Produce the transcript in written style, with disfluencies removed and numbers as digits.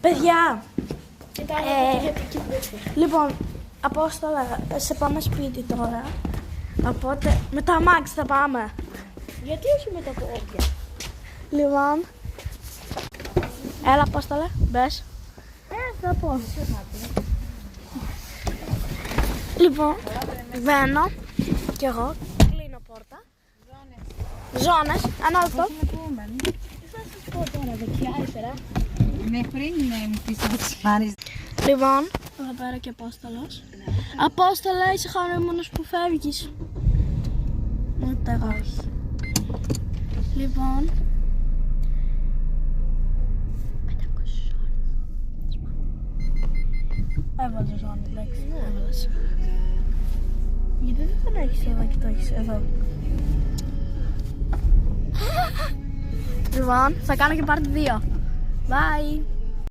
Παιδιά, λοιπόν, Απόστολα, σε πάμε σπίτι τώρα. Οπότε, με το αμάξι θα πάμε. Γιατί όχι με τα πόδια? Λοιπόν, έλα Απόστολα, μπες. Θα πω. Λοιπόν, μπαίνω κι εγώ, κλείνω πόρτα. Ζώνες, ένα λεπτό. Θα σας πω τώρα, δεξιά, αριστερά. Ναι, πριν μου πεις να τις πάρεις. Λοιπόν, εδώ πέρα και Απόστολος. Απόστολα, είσαι χαρούμενος που φεύγεις? Ούτε εγώ. Λοιπόν, 500 ζώνες. Έβαλε ζώνη, εντάξει, έβαλες. Γιατί δεν τον έχεις εδώ και το έχεις εδώ? Λοιπόν, θα κάνω και part 2. Bye!